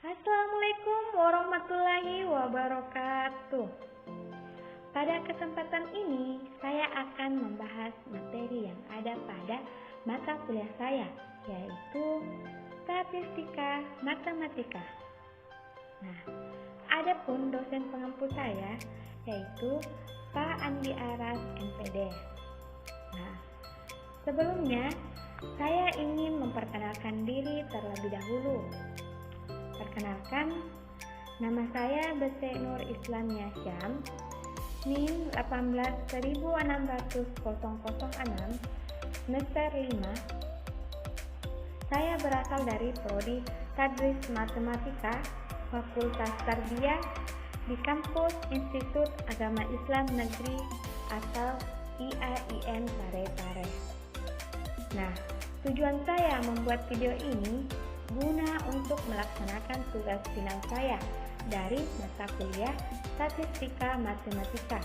Assalamualaikum warahmatullahi wabarakatuh. Pada kesempatan ini, saya akan membahas materi yang ada pada mata kuliah saya, yaitu Statistika Matematika. Nah, adapun dosen pengampu saya, yaitu Pak Andi Aras, MPD. Nah, sebelumnya, saya ingin memperkenalkan diri terlebih dahulu. Perkenalkan, nama saya Bese Nur Islamia Syam, NIM 18.16006, semester 5. Saya berasal dari Prodi Tadris Matematika, Fakultas Tarbiyah di kampus Institut Agama Islam Negeri atau IAIN Parepare. Nah, tujuan saya membuat video ini guna untuk melaksanakan tugas final saya dari mata kuliah Statistika Matematika.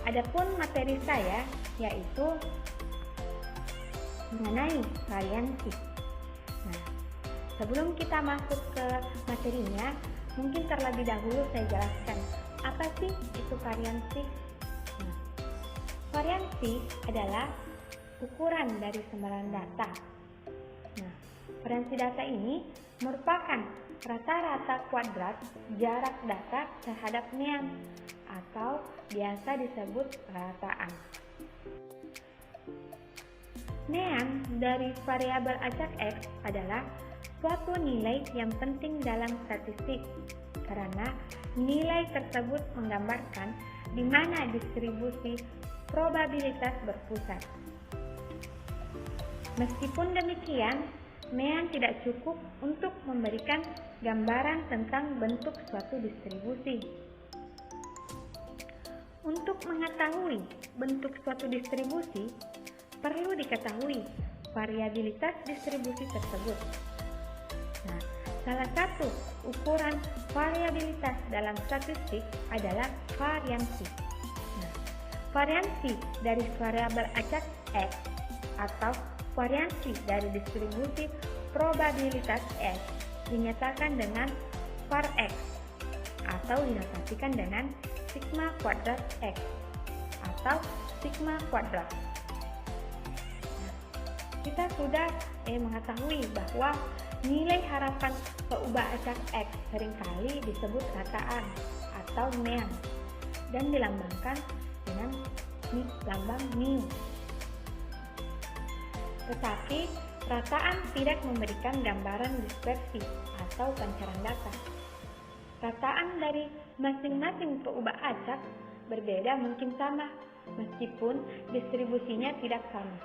Adapun materi saya yaitu mengenai variansi. Nah, sebelum kita masuk ke materinya, mungkin terlebih dahulu saya jelaskan apa sih itu variansi. Nah, variansi adalah ukuran dari sebaran data. Nah, variansi data ini merupakan rata-rata kuadrat jarak data terhadap mean atau biasa disebut rataan. Mean dari variabel acak X adalah suatu nilai yang penting dalam statistik karena nilai tersebut menggambarkan di mana distribusi probabilitas berpusat. Meskipun demikian, mean tidak cukup untuk memberikan gambaran tentang bentuk suatu distribusi. Untuk mengetahui bentuk suatu distribusi, perlu diketahui variabilitas distribusi tersebut. Nah, salah satu ukuran variabilitas dalam statistik adalah variansi. Nah, variansi dari variabel acak X atau variansi dari distribusi probabilitas X dinyatakan dengan var X atau dinotasikan dengan sigma kuadrat X atau sigma kuadrat. Nah, kita sudah mengetahui bahwa nilai harapan peubah acak X seringkali disebut rataan atau mean dan dilambangkan dengan lambang mu. Tetapi, rataan tidak memberikan gambaran dispersi atau pancaran data. Rataan dari masing-masing peubah acak berbeda mungkin sama, meskipun distribusinya tidak sama.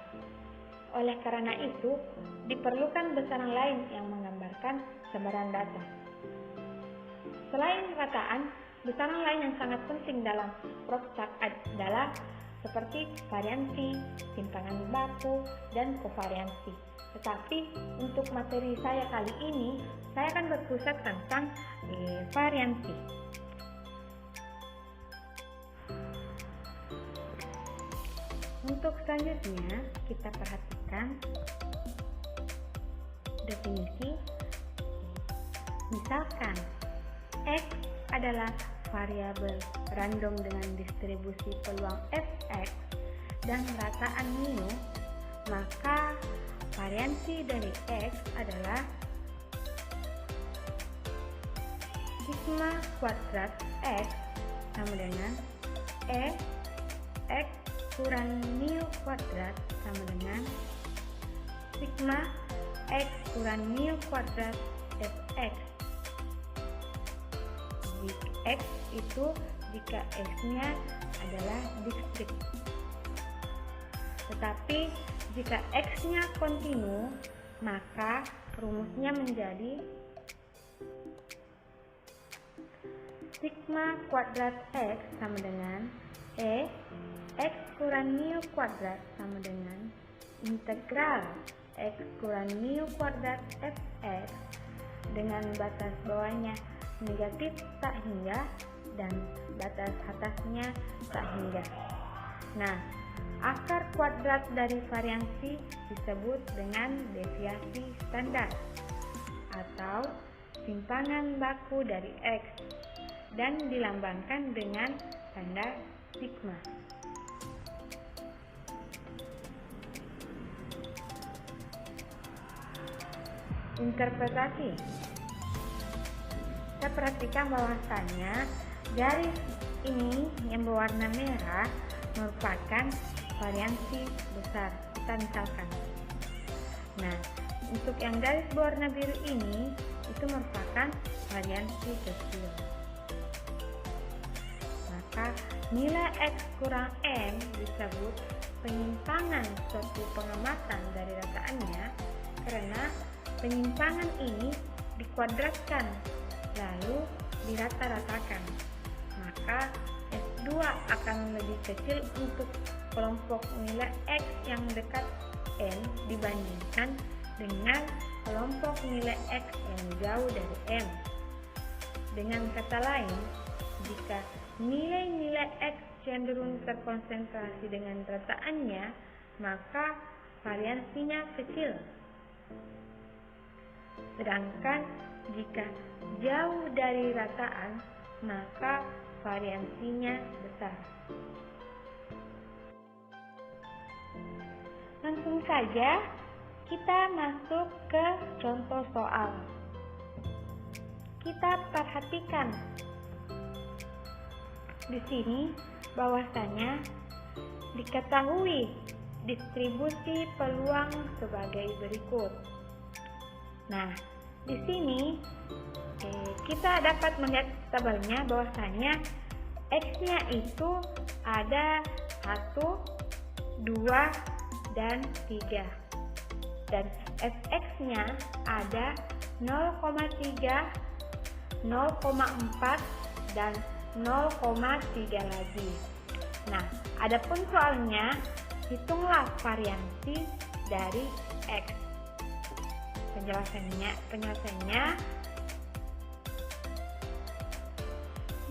Oleh karena itu, diperlukan besaran lain yang menggambarkan sebaran data. Selain rataan, besaran lain yang sangat penting dalam proses adalah seperti variansi, timpangan baku, dan kovariansi. Tetapi untuk materi saya kali ini, saya akan berpusat tentang variansi. Untuk selanjutnya, kita perhatikan definisi. Misalkan, X adalah variabel random dengan distribusi peluang Fx dan rataan mu, maka variansi dari X adalah sigma kuadrat X sama dengan X kurang mu kuadrat sama dengan sigma X kurang mu kuadrat Fx. X itu jika X-nya adalah distrik. Tetapi jika X-nya kontinu maka rumusnya menjadi sigma kuadrat X sama dengan X kurang mu kuadrat sama dengan integral X kurang mu kuadrat Fx dengan batas bawahnya negatif tak hingga dan batas atasnya tak hingga. Nah, akar kuadrat dari variansi disebut dengan deviasi standar atau simpangan baku dari X dan dilambangkan dengan tanda sigma. Interpretasi. Kita perhatikan bahwasannya garis ini yang berwarna merah merupakan variansi besar. Kita misalkan. Nah, untuk yang garis berwarna biru ini itu merupakan variansi kecil. Maka nilai X kurang M disebut penyimpangan suatu pengamatan dari rataannya karena penyimpangan ini dikuadratkan lalu dirata-ratakan. Maka S2 akan lebih kecil untuk kelompok nilai X yang dekat M dibandingkan dengan kelompok nilai X yang jauh dari M. Dengan kata lain, jika nilai-nilai X cenderung terkonsentrasi dengan rataannya, maka variansinya kecil. Sedangkan jika jauh dari rataan, maka variansinya besar. Langsung saja kita masuk ke contoh soal. Kita perhatikan di sini bahwasanya diketahui distribusi peluang sebagai berikut. Nah, di sini kita dapat melihat tabelnya bahwasanya X-nya itu ada 1, 2, dan 3. Dan Fx-nya ada 0,3, 0,4, dan 0,3 lagi. Nah, adapun soalnya, hitunglah variansi dari X. Penjelasannya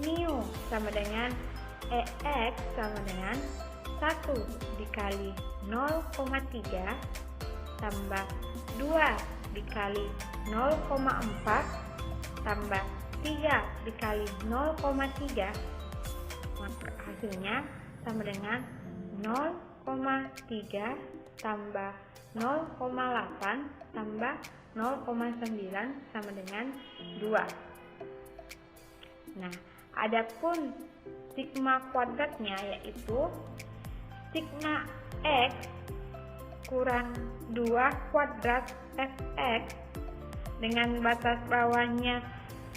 mu sama dengan EX sama dengan 1 dikali 0,3 tambah 2 dikali 0,4 tambah 3 dikali 0,3, maka hasilnya sama dengan 0,3 tambah 0,8 tambah 0,9 sama dengan 2. Nah, adapun sigma kuadratnya yaitu sigma X kurang 2 kuadrat Fx dengan batas bawahnya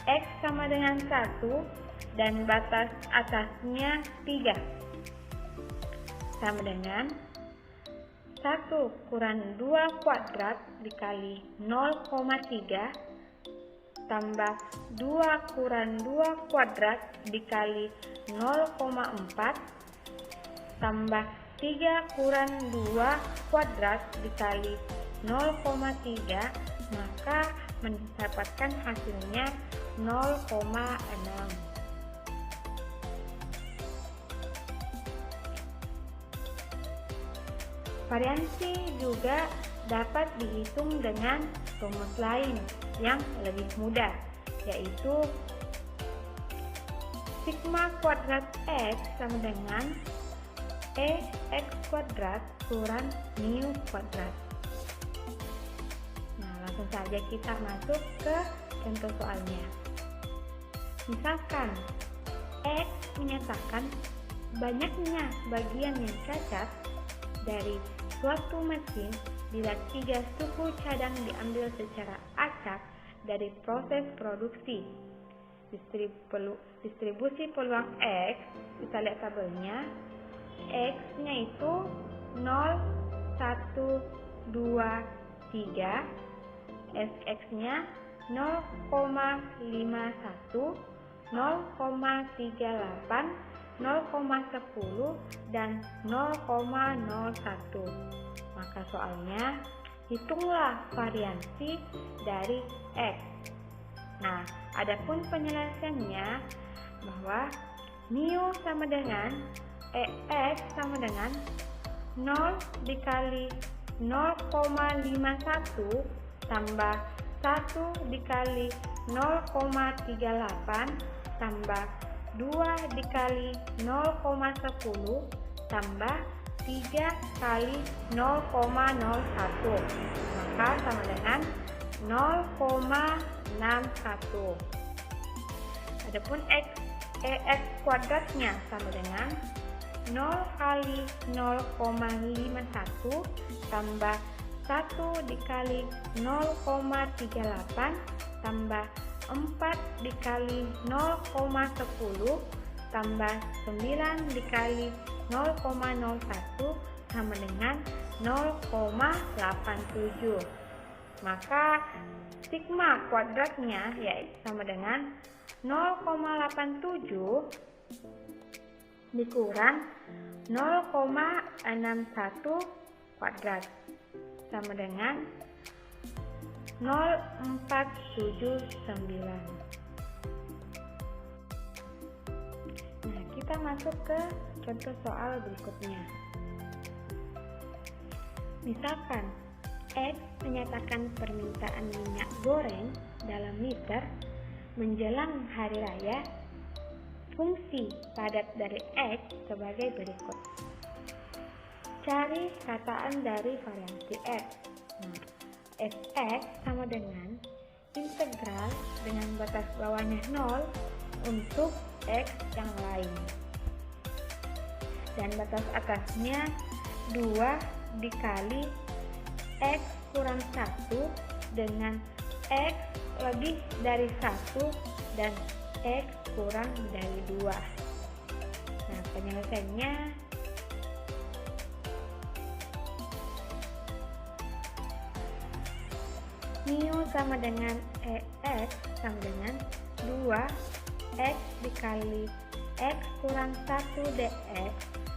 X sama dengan 1 dan batas atasnya 3 sama dengan 1 kurang 2 kuadrat dikali 0,3 tambah 2 kurang 2 kuadrat dikali 0,4 tambah 3 kurang 2 kuadrat dikali 0,3, maka mendapatkan hasilnya 0,6. Variansi juga dapat dihitung dengan rumus lain yang lebih mudah, yaitu sigma kuadrat X sama dengan EX kuadrat kurang mu kuadrat. Nah, langsung saja kita masuk ke contoh soalnya. Misalkan X menyatakan banyaknya bagian yang cacat dari suatu mesin bila 3 suku cadang diambil secara acak dari proses produksi. Distribusi peluang X, kita lihat tabelnya, X-nya itu 0, 1, 2, 3 fx-nya 0,51, 0,38, 0,10, dan 0,01. Maka soalnya, hitunglah variansi dari X. Nah, adapun penyelesaiannya bahwa mu sama dengan EX sama dengan 0 dikali 0,51 tambah 1 dikali 0,38 tambah 2 dikali 0,10 tambah 3 kali 0,01, maka sama dengan 0,61. Adapun EX kuadratnya sama dengan 0 kali 0,51 tambah 1 dikali 0,38 tambah 4 dikali 0,10 tambah 9 dikali 0,01 sama dengan 0,87. Maka sigma kuadratnya yaitu sama dengan 0,87 dikurang 0,61 kuadrat sama dengan 0,479. Nah, kita masuk ke contoh soal berikutnya. Misalkan X menyatakan permintaan minyak goreng dalam liter menjelang hari raya. Fungsi padat dari X sebagai berikut. Cari kataan dari variansi X. Nah, fx sama dengan integral dengan batas bawahnya 0 untuk X yang lain. Dan batas atasnya 2 dikali X kurang 1 dengan X lebih dari 1 dan X kurang dari 2. Nah, penyelesaiannya mu sama dengan EX sama dengan 2 X dikali X kurang 1 dx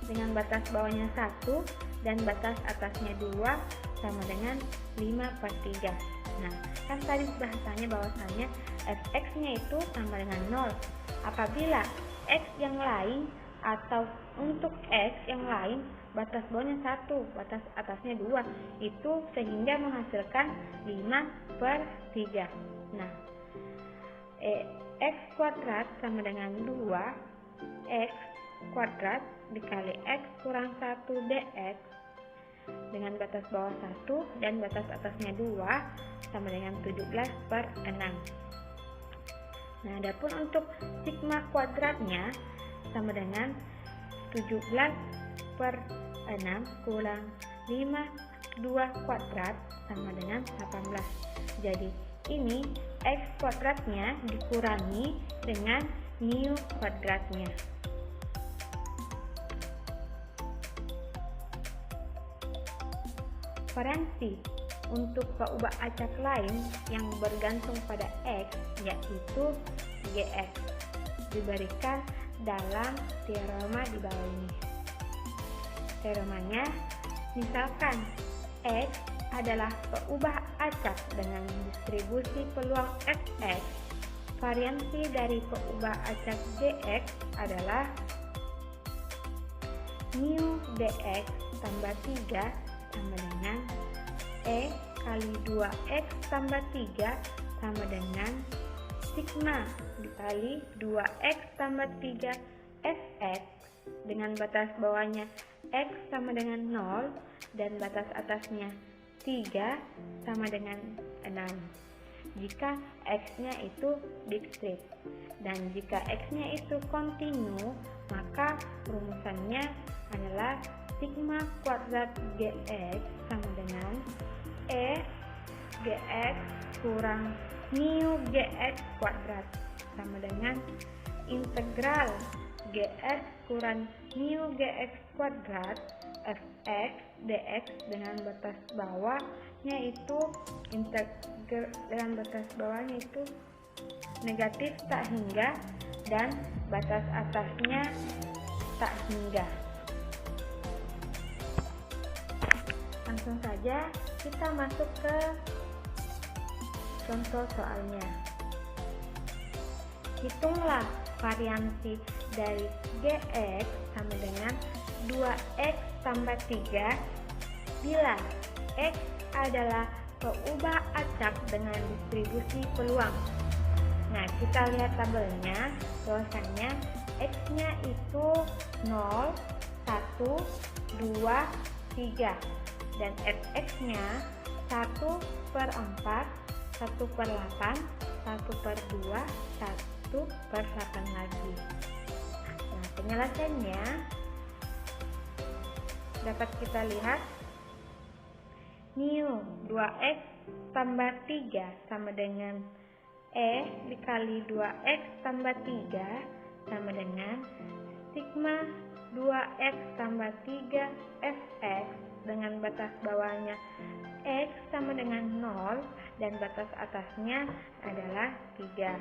dengan batas bawahnya 1 dan batas atasnya 2 sama dengan 5/3. Nah, kan tadi bahasanya bahwasanya fx-nya itu sama dengan 0 apabila x yang lain atau untuk x yang lain batas bawahnya 1, batas atasnya 2, itu sehingga menghasilkan 5/3. Nah, x kuadrat sama dengan 2 x kuadrat dikali x kurang 1 dx dengan batas bawah 1 dan batas atasnya 2 sama dengan 17/6. Nah, adapun untuk sigma kuadratnya sama dengan 17/6 kurang 2 kuadrat sama dengan 18. Jadi, ini X kuadratnya dikurangi dengan mu kuadratnya. Variansi untuk peubah acak lain yang bergantung pada X yaitu Gx diberikan dalam teorema di bawah ini. Teoremanya, misalkan X adalah peubah acak dengan distribusi peluang Fx, variansi dari peubah acak Gx adalah mu dx tambah 3 sama dengan E kali 2x tambah 3 sama dengan sigma dikali 2x tambah 3 fx dengan batas bawahnya x sama dengan 0 dan batas atasnya 3 sama dengan 6 jika x-nya itu discrete, dan jika x-nya itu kontinu maka rumusannya adalah sigma kuadrat Gx sama dengan E Gx kurang mu Gx kuadrat sama dengan integral Gx kurang mu Gx kuadrat Fx dx dengan batas bawah x-nya itu integer dengan batas bawahnya itu negatif tak hingga dan batas atasnya tak hingga. Langsung saja kita masuk ke contoh soalnya. Hitunglah variansi dari Gx sama dengan 2x tambah 3 bila x adalah peubah acak dengan distribusi peluang. Nah, kita lihat tabelnya, bahwasanya x-nya itu 0, 1, 2, 3 dan fx-nya 1/4, 1/8, 1/2, 1/8 lagi. Nah, penyelesaiannya dapat kita lihat mu 2x tambah 3 sama dengan dikali 2x tambah 3 sama dengan sigma 2x tambah 3 fx dengan batas bawahnya x sama dengan 0 dan batas atasnya adalah 3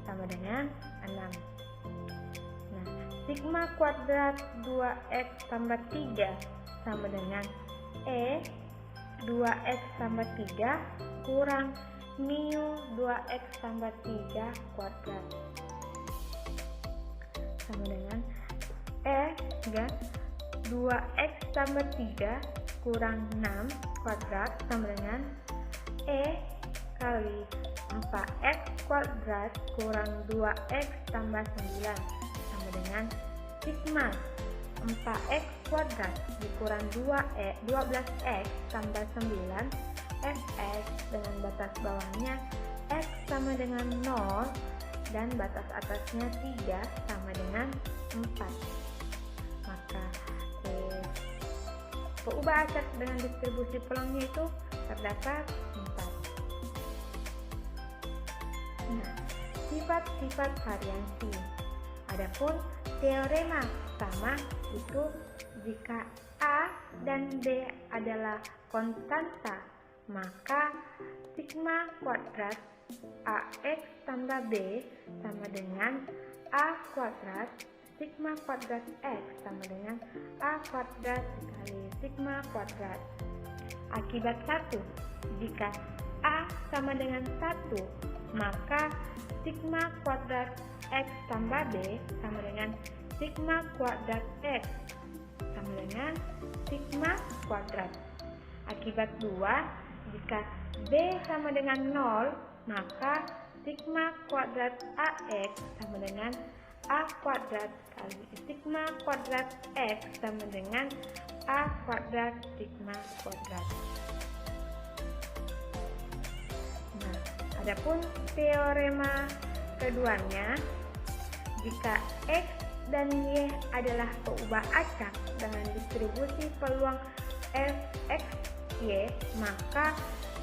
sama dengan 6. Nah, sigma kuadrat 2x tambah 3 sama dengan 2x tambah 3 kurang mu 2x tambah 3 kuadrat sama dengan 2x tambah 3 kurang 6 kuadrat sama dengan kali 4x kuadrat kurang 2x tambah 9 sama dengan sigma 4x kuadrat dikurang 12x tambah 9 fx dengan batas bawahnya x sama dengan 0 dan batas atasnya 3 sama dengan 4. Maka peubah acak dengan distribusi peluangnya itu terdapat 4. Nah, sifat-sifat variansi. Adapun teorema pertama itu jika A dan B adalah konstanta, maka sigma kuadrat AX tambah B sama dengan A kuadrat sigma kuadrat X sama dengan A kuadrat dikali sigma kuadrat. Akibat 1, jika A sama dengan 1, maka sigma kuadrat X tambah B sama dengan sigma kuadrat X sama dengan sigma kuadrat. Akibat 2, jika B sama dengan 0, maka sigma kuadrat AX sama dengan A kuadrat kali sigma kuadrat X sama dengan A kuadrat sigma kuadrat. Nah, adapun teorema keduanya, jika X dan Y adalah peubah acak dengan distribusi peluang Fx Y, maka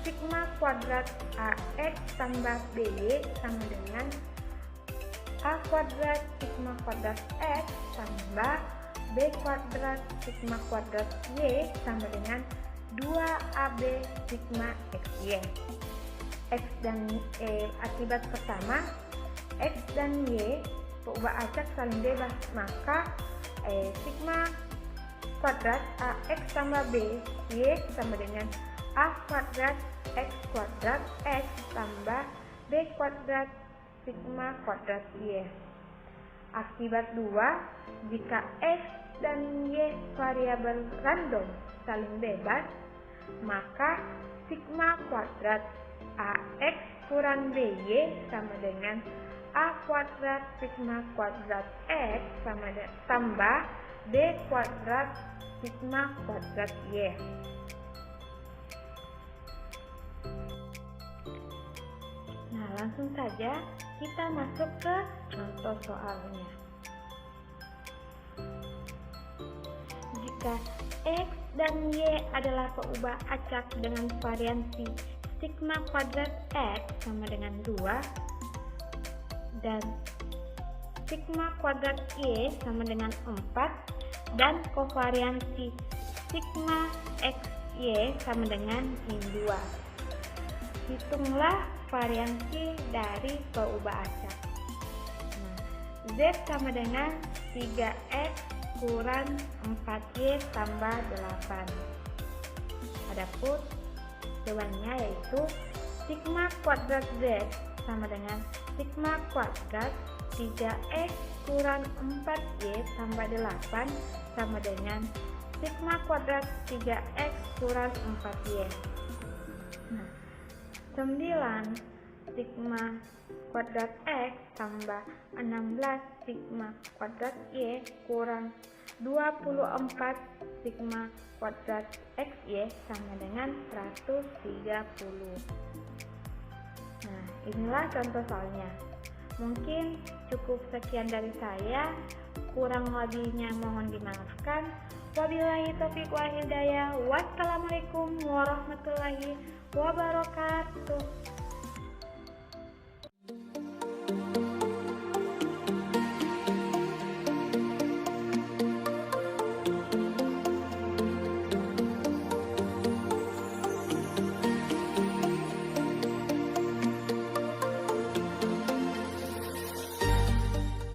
sigma kuadrat AX tambah BY sama dengan A kuadrat sigma kuadrat X tambah B kuadrat sigma kuadrat Y sama dengan 2AB sigma XY. X dan Y, akibat pertama, X dan Y peubah acak saling bebas, maka sigma kuadrat AX tambah B Y sama dengan A kuadrat X kuadrat X tambah B kuadrat sigma kuadrat Y. Akibat 2, jika X dan Y variabel random saling bebas, maka sigma kuadrat AX kurang BY sama dengan A kuadrat sigma kuadrat X sama dengan tambah B kuadrat sigma kuadrat Y. Nah, langsung saja kita masuk ke contoh soalnya. Jika X dan Y adalah peubah acak dengan variansi sigma kuadrat X sama dengan 2 dan sigma kuadrat Y sama dengan 4 dan kovariansi sigma X Y sama dengan min 2. Hitunglah variansi dari peubah acak. Z sama dengan 3X kurang 4Y tambah 8. Adapun jawabannya yaitu sigma kuadrat Z sama dengan sigma kuadrat 3X kurang 4Y tambah 8 sama dengan sigma kuadrat 3X kurang 4Y. 9 sigma kuadrat X tambah 16 sigma kuadrat Y kurang 24 sigma kuadrat XY sama dengan 130. Nah, inilah contoh soalnya. Mungkin cukup sekian dari saya, kurang lebihnya mohon dimaafkan. Wabillahi taufiq wal hidayah. Wassalamualaikum warahmatullahi wabarakatuh.